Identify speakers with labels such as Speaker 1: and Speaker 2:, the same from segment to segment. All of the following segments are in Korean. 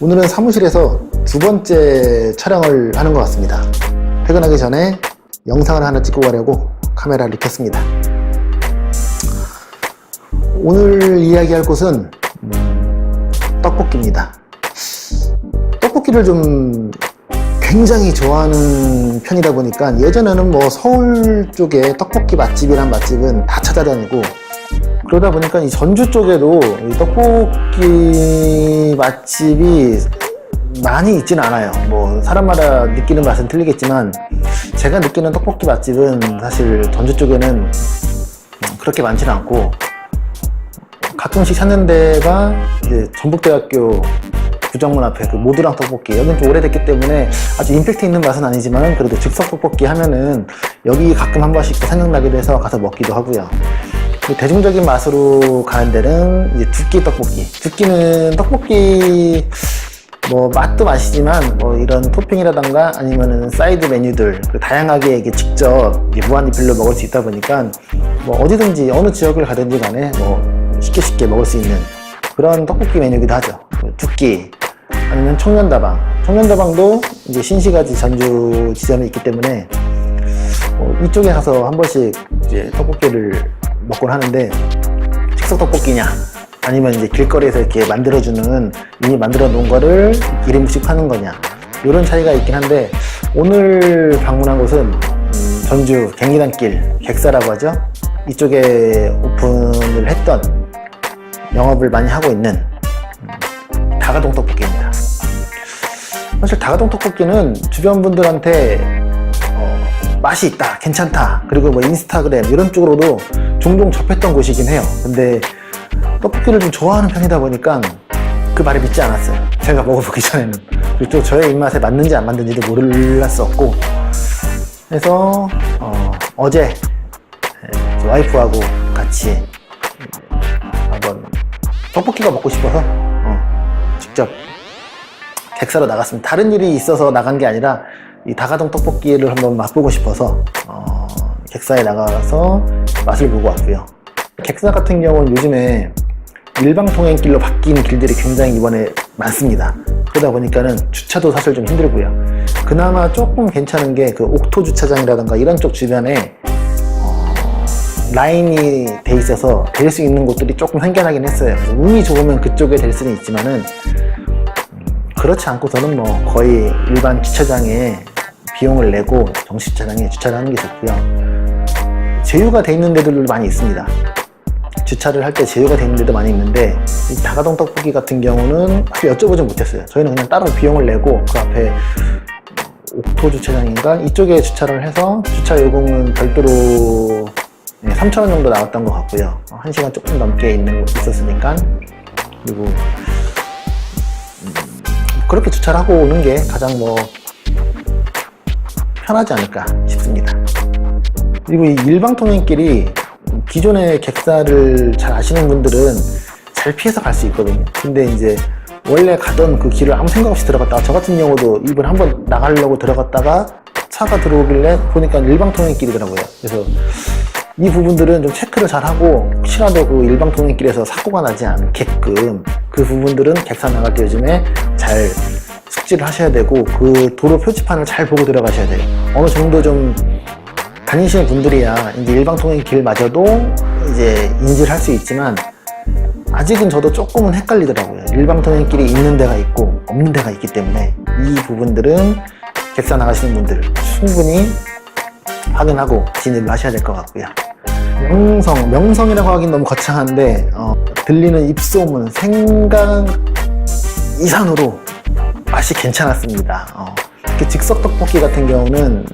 Speaker 1: 오늘은 사무실에서 두 번째 촬영을 하는 것 같습니다. 퇴근하기 전에 영상을 하나 찍고 가려고 카메라를 켰습니다. 오늘 이야기할 곳은 떡볶이입니다. 떡볶이를 좀 굉장히 좋아하는 편이다 보니까 예전에는 뭐 서울 쪽에 떡볶이 맛집이란 맛집은 다 찾아다니고, 그러다 보니까 이 전주 쪽에도 이 떡볶이 맛집이 많이 있지는 않아요. 뭐 사람마다 느끼는 맛은 틀리겠지만 제가 느끼는 떡볶이 맛집은 사실 전주 쪽에는 그렇게 많지는 않고, 가끔씩 찾는 데가 이제 전북대학교 구정문 앞에 그 모두랑 떡볶이, 여기는 좀 오래됐기 때문에 아주 임팩트 있는 맛은 아니지만 그래도 즉석 떡볶이 하면은 여기 가끔 한 번씩 생각나기도 해서 가서 먹기도 하고요. 대중적인 맛으로 가는 데는 이제 두끼 떡볶이. 두끼는 떡볶이 뭐 맛도 맛이지만 뭐 이런 토핑이라던가 아니면은 사이드 메뉴들 다양하게 이게 직접 무한리필로 먹을 수 있다 보니까 뭐 어디든지 어느 지역을 가든지 간에 뭐 쉽게 먹을 수 있는 그런 떡볶이 메뉴이기도 하죠. 두끼 아니면 청년다방도 이제 신시가지 전주 지점에 있기 때문에 이쪽에 가서 한 번씩 이제 떡볶이를 먹곤 하는데, 즉석 떡볶이냐 아니면 이제 길거리에서 이렇게 만들어주는 이미 만들어 놓은 거를 기름씩 파는 거냐, 이런 차이가 있긴 한데, 오늘 방문한 곳은 전주 갱리단길 객사라고 하죠. 이쪽에 오픈을 했던, 영업을 많이 하고 있는 다가동 떡볶이입니다. 사실 다가동 떡볶이는 주변 분들한테 맛이 있다, 괜찮다, 그리고 뭐 인스타그램 이런 쪽으로도 종종 접했던 곳이긴 해요. 근데 떡볶이를 좀 좋아하는 편이다 보니까 그 말을 믿지 않았어요. 제가 먹어보기 전에는. 그리고 또 저의 입맛에 맞는지 안 맞는지도 몰랐었고, 그래서 어제 와이프하고 같이 한번 떡볶이가 먹고 싶어서 직접 객사로 나갔습니다. 다른 일이 있어서 나간 게 아니라 이 다가동 떡볶이를 한번 맛보고 싶어서 객사에 나가서 맛을 보고 왔고요. 객사 같은 경우는 요즘에 일방통행길로 바뀐 길들이 굉장히 이번에 많습니다. 그러다 보니까는 주차도 사실 좀 힘들고요. 그나마 조금 괜찮은 게 그 옥토 주차장이라던가 이런 쪽 주변에 라인이 돼 있어서 될 수 있는 곳들이 조금 생겨나긴 했어요. 운이 좋으면 그쪽에 될 수는 있지만은 그렇지 않고서는 뭐 거의 일반 주차장에 비용을 내고 정식 주차장에 주차를 하는 게 좋고요. 제휴가 돼 있는 데들도 많이 있습니다. 주차를 할 때 제휴가 돼 있는 데도 많이 있는데, 이 다가동 떡볶이 같은 경우는 여쭤보지 못했어요. 저희는 그냥 따로 비용을 내고 그 앞에 옥토 주차장인가 이쪽에 주차를 해서 주차 요금은 별도로 3,000원 정도 나왔던 것 같고요. 1시간 조금 넘게 있었으니까. 그리고 그렇게 주차를 하고 오는 게 가장 뭐 편하지 않을까 싶습니다. 그리고 이 일방통행길이 기존의 객사를 잘 아시는 분들은 잘 피해서 갈 수 있거든요. 근데 이제 원래 가던 그 길을 아무 생각 없이 들어갔다가, 저 같은 경우도 이번 한번 나가려고 들어갔다가 차가 들어오길래 보니까 일방통행길이더라고요. 그래서 이 부분들은 좀 체크를 잘 하고, 혹시라도 그 일방통행길에서 사고가 나지 않게끔 그 부분들은 객사 나갈 때 요즘에 잘 숙지를 하셔야 되고, 그 도로 표지판을 잘 보고 들어가셔야 돼요. 어느 정도 좀 다니시는 분들이야 이제 일방통행길마저도 이제 인지를 할 수 있지만, 아직은 저도 조금은 헷갈리더라고요. 일방통행길이 있는 데가 있고 없는 데가 있기 때문에 이 부분들은 객사 나가시는 분들 충분히 확인하고 진입을 하셔야 될 것 같고요. 명성이라고 하긴 너무 거창한데 들리는 입소문, 생각 이상으로 맛이 괜찮았습니다. 특히 즉석 떡볶이 같은 경우는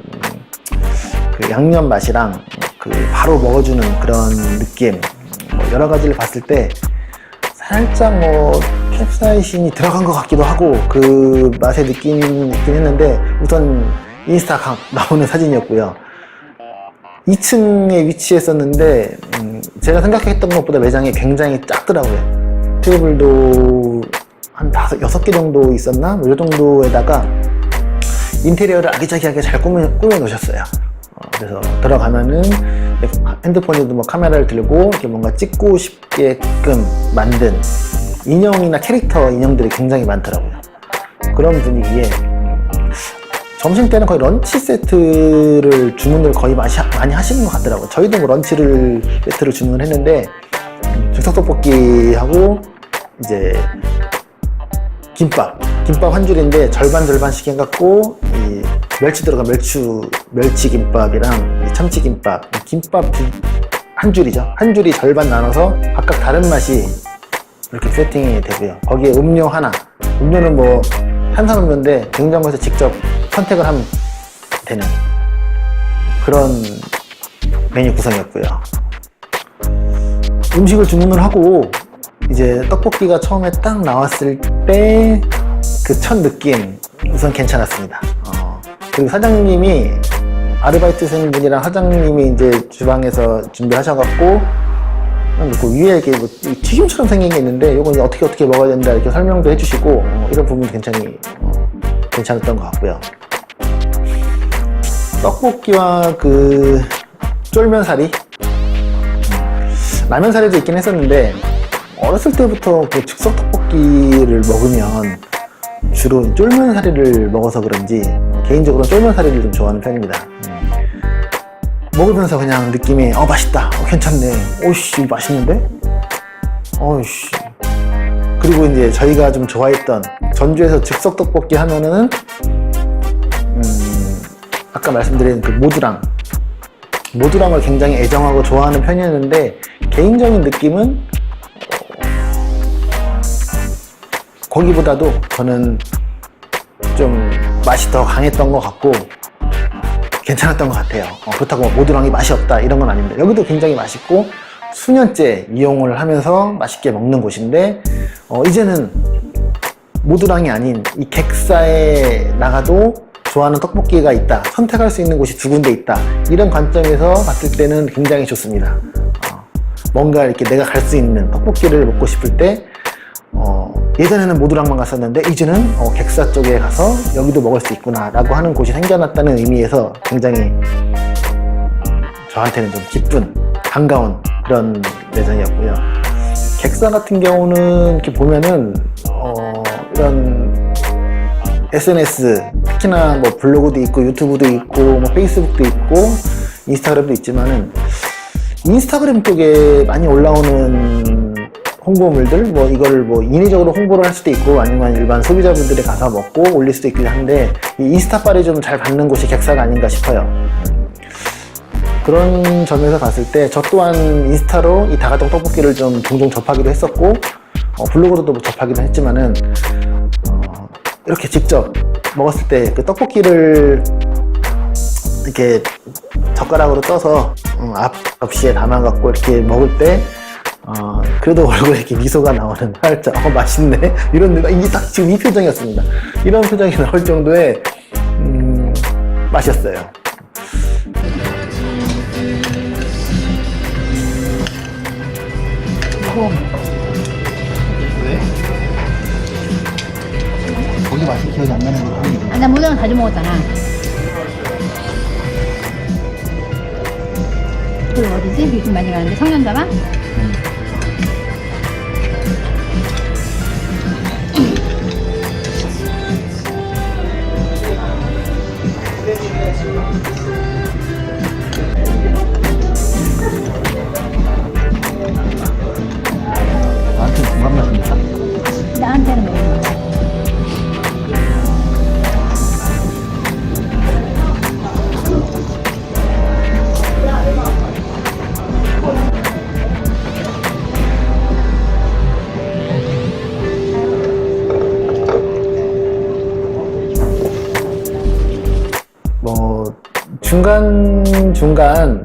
Speaker 1: 그 양념 맛이랑 그 바로 먹어주는 그런 느낌, 여러 가지를 봤을 때 살짝 뭐 캡사이신이 들어간 것 같기도 하고 그 맛의 느낌이 있긴 했는데, 우선 인스타 나오는 사진이었고요. 2층에 위치했었는데 제가 생각했던 것보다 매장이 굉장히 작더라고요. 테이블도 한 6개 정도 있었나? 뭐 이 정도에다가 인테리어를 아기자기하게 잘 꾸며 놓으셨어요. 그래서 들어가면은 핸드폰에도 뭐 카메라를 들고 이렇게 뭔가 찍고 싶게끔 만든 인형이나 캐릭터 인형들이 굉장히 많더라고요. 그런 분위기에 점심 때는 거의 런치 세트를 주문을 거의 많이 하시는 것 같더라고요. 저희도 뭐 런치를 세트를 주문을 했는데 즉석떡볶이하고 이제 김밥 한 줄인데 절반씩 해갖고 이 멸치 들어간 멸치 김밥이랑 참치 김밥 한 줄이죠. 한 줄이 절반 나눠서 각각 다른 맛이 이렇게 세팅이 되고요. 거기에 음료 하나, 음료는 뭐 탄산음료인데 냉장고에서 직접 선택을 하면 되는 그런 메뉴 구성이었고요. 음식을 주문을 하고 이제 떡볶이가 처음에 딱 나왔을 때 그 첫 느낌 우선 괜찮았습니다. 그리고 사장님이 아르바이트생 분이랑 사장님이 이제 주방에서 준비하셔갖고 그 위에 이렇게 뭐 튀김처럼 생긴 게 있는데 이건 어떻게 먹어야 된다 이렇게 설명도 해주시고 이런 부분이 굉장히 괜찮았던 것 같고요. 떡볶이와 그 쫄면사리, 라면사리도 있긴 했었는데 어렸을 때부터 그 즉석 떡볶이를 먹으면 주로 쫄면사리를 먹어서 그런지 개인적으로 쫄면사리를 좀 좋아하는 편입니다. 먹으면서 그냥 느낌이 맛있다, 괜찮네, 오씨 맛있는데, 어이씨. 그리고 이제 저희가 좀 좋아했던 전주에서 즉석 떡볶이 하면은 아까 말씀드린 그 모두랑을 굉장히 애정하고 좋아하는 편이었는데 개인적인 느낌은 거기보다도 저는 좀 맛이 더 강했던 것 같고 괜찮았던 것 같아요. 그렇다고 모두랑이 맛이 없다 이런 건 아닙니다. 여기도 굉장히 맛있고 수년째 이용을 하면서 맛있게 먹는 곳인데 이제는 모두랑이 아닌 이 객사에 나가도 좋아하는 떡볶이가 있다, 선택할 수 있는 곳이 두 군데 있다, 이런 관점에서 봤을 때는 굉장히 좋습니다. 뭔가 이렇게 내가 갈 수 있는 떡볶이를 먹고 싶을 때 예전에는 모두랑만 갔었는데 이제는 객사 쪽에 가서 여기도 먹을 수 있구나 라고 하는 곳이 생겨났다는 의미에서 굉장히 저한테는 좀 기쁜, 반가운 그런 매장이었고요. 객사 같은 경우는 이렇게 보면은 이런 SNS, 특히나 뭐 블로그도 있고 유튜브도 있고 뭐 페이스북도 있고 인스타그램도 있지만은 인스타그램 쪽에 많이 올라오는 홍보물들, 뭐 이걸 뭐 인위적으로 홍보를 할 수도 있고 아니면 일반 소비자분들이 가서 먹고 올릴 수도 있긴 한데 이 인스타빨이 좀 잘 받는 곳이 객사가 아닌가 싶어요. 그런 점에서 봤을 때 저 또한 인스타로 이 다가동 떡볶이를 좀 종종 접하기도 했었고 블로그로도 접하기도 했지만은 이렇게 직접 먹었을 때 그 떡볶이를 이렇게 젓가락으로 떠서 앞접시에 담아갖고 이렇게 먹을 때 그래도 얼굴에 이렇게 미소가 나오는 살짝 맛있네 이런 이게 딱 지금 이 표정이었습니다. 이런 표정이 나올 정도의 맛이었어요.
Speaker 2: 왜? 거기 맛이 기억이 안 나는 거야.
Speaker 3: 나 모자는 자주 먹었잖아. 그 어디지? 요즘 많이 가는데 성년자가?
Speaker 2: 나한테 중간 맛입니까?
Speaker 3: 나한테는 모르겠어.
Speaker 1: 중간중간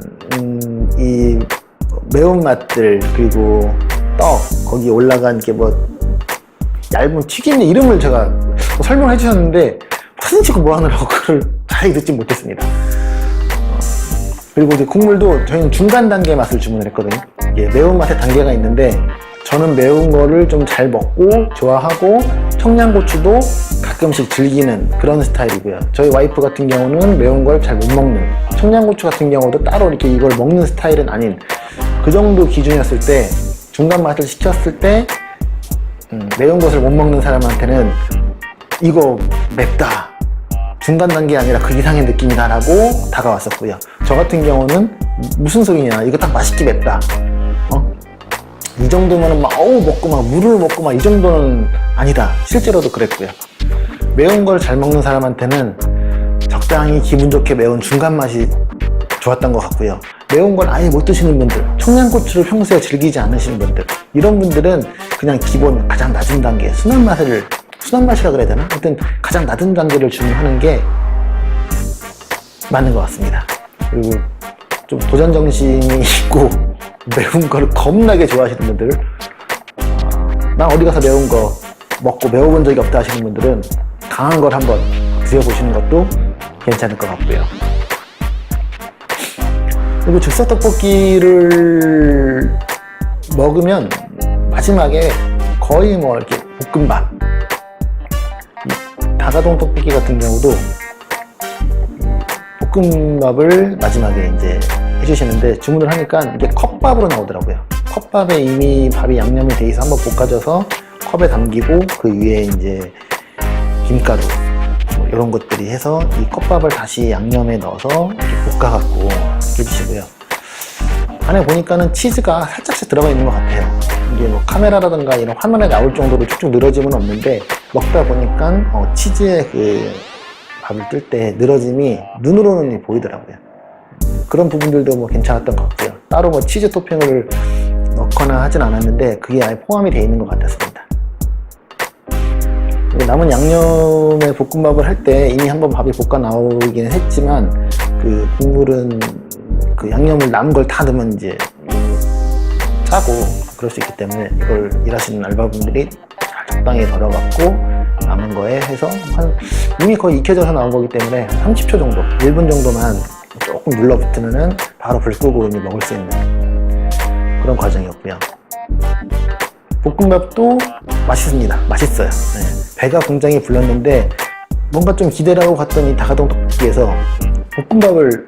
Speaker 1: 이 매운맛들 그리고 떡 거기 올라간 게 뭐 얇은 튀김 이름을 제가 설명해 주셨는데 사진 찍고 뭐 하느라고 그걸 자세히 듣지 못했습니다. 그리고 이제 국물도 저희는 중간 단계 맛을 주문을 했거든요. 이게 매운맛의 단계가 있는데 저는 매운 거를 좀 잘 먹고 좋아하고 청양고추도 가끔씩 즐기는 그런 스타일이고요. 저희 와이프 같은 경우는 매운 걸 잘 못 먹는, 청양고추 같은 경우도 따로 이렇게 이걸 먹는 스타일은 아닌 그 정도 기준이었을 때 중간 맛을 시켰을 때 매운 것을 못 먹는 사람한테는 이거 맵다, 중간 단계 아니라 그 이상의 느낌이다 라고 다가왔었고요. 저 같은 경우는 무슨 소리냐, 이거 딱 맛있게 맵다, 이 정도면은 막 먹고 막 물을 먹고 막 이 정도는 아니다. 실제로도 그랬고요. 매운 걸 잘 먹는 사람한테는 적당히 기분 좋게 매운 중간 맛이 좋았던 것 같고요. 매운 걸 아예 못 드시는 분들, 청양고추를 평소에 즐기지 않으시는 분들, 이런 분들은 그냥 기본 가장 낮은 단계 순한 맛이라 그래야 되나? 하여튼 가장 낮은 단계를 주문하는 게 맞는 것 같습니다. 그리고 좀 도전 정신이 있고 매운 거를 겁나게 좋아하시는 분들, 난 어디 가서 매운 거 먹고 매워본 적이 없다 하시는 분들은 강한 걸 한번 드셔보시는 것도 괜찮을 것 같고요. 그리고 즉석 떡볶이를 먹으면 마지막에 거의 뭐 이렇게 볶음밥, 다가동 떡볶이 같은 경우도 볶음밥을 마지막에 이제 해주시는데, 주문을 하니까 이게 컵밥으로 나오더라고요. 컵밥에 이미 밥이 양념이 돼 있어 한번 볶아줘서 컵에 담기고 그 위에 이제 김가루 뭐 이런 것들이 해서 이 컵밥을 다시 양념에 넣어서 이렇게 볶아갖고 해주시고요. 안에 보니까는 치즈가 살짝씩 들어가 있는 것 같아요. 이게 뭐 카메라라든가 이런 화면에 나올 정도로 쭉쭉 늘어짐은 없는데, 먹다 보니까 치즈의 그 밥을 뜰 때 늘어짐이 눈으로는 보이더라고요. 그런 부분들도 뭐 괜찮았던 것 같고요. 따로 뭐 치즈 토핑을 넣거나 하진 않았는데 그게 아예 포함이 되어 있는 것 같았습니다. 남은 양념의 볶음밥을 할 때 이미 한번 밥이 볶아 나오긴 했지만, 그 국물은 그 양념을 남은 걸 다 넣으면 이제 짜고 그럴 수 있기 때문에 이걸 일하시는 알바분들이 적당히 덜어갖고 남은 거에 해서 이미 거의 익혀져서 나온 거기 때문에 30초 정도, 1분 정도만 조금 눌러붙으면은 바로 불 끄고 이제 먹을 수 있는 그런 과정이었고요. 볶음밥도 맛있습니다. 맛있어요. 네. 배가 굉장히 불렀는데 뭔가 좀 기대를 하고 갔던 이 다가동 떡볶이에서 볶음밥을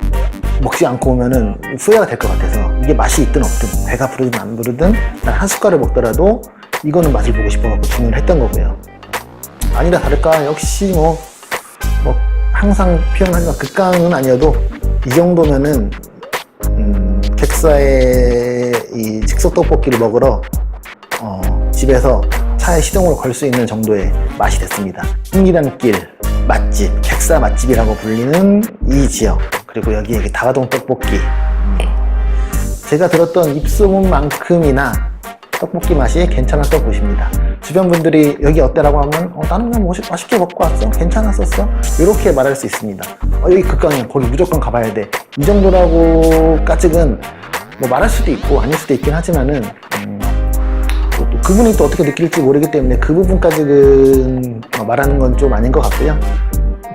Speaker 1: 먹지 않고 오면은 후회가 될 것 같아서, 이게 맛이 있든 없든 배가 부르든 안 부르든 난 한 숟갈을 먹더라도 이거는 맛을 보고 싶어갖고 주문을 했던 거고요. 아니다 다를까 역시 뭐 항상 표현하지만 극강은 아니어도 이 정도면은 객사의 이 즉석 떡볶이를 먹으러 집에서 차에 시동을 걸 수 있는 정도의 맛이 됐습니다. 흥리단길 맛집, 객사 맛집이라고 불리는 이 지역, 그리고 여기에 다가동 떡볶이, 제가 들었던 입소문만큼이나 떡볶이 맛이 괜찮았던 곳입니다. 주변 분들이 여기 어때라고 하면 나는 그냥 맛있게 먹고 왔어, 괜찮았었어, 이렇게 말할 수 있습니다. 여기 극강이야, 거기 무조건 가봐야 돼, 이 정도라고까지는 뭐 말할 수도 있고 아닐 수도 있긴 하지만은 또 그분이 또 어떻게 느낄지 모르기 때문에 그 부분까지는 말하는 건 좀 아닌 것 같고요.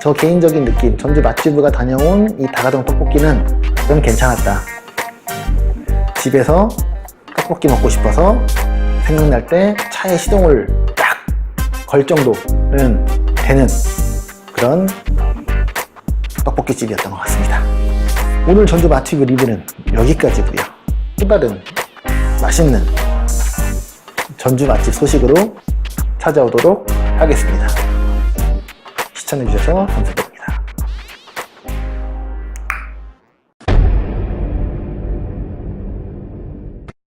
Speaker 1: 저 개인적인 느낌, 전주 맛집부가 다녀온 이 다가동 떡볶이는 좀 괜찮았다. 집에서 떡볶이 먹고 싶어서 생각날 때 차에 시동을 딱 걸 정도는 되는 그런 떡볶이 집이었던 것 같습니다. 오늘 전주 맛집 리뷰는 여기까지고요. 또 다른 맛있는 전주 맛집 소식으로 찾아오도록 하겠습니다. 시청해주셔서 감사드립니다.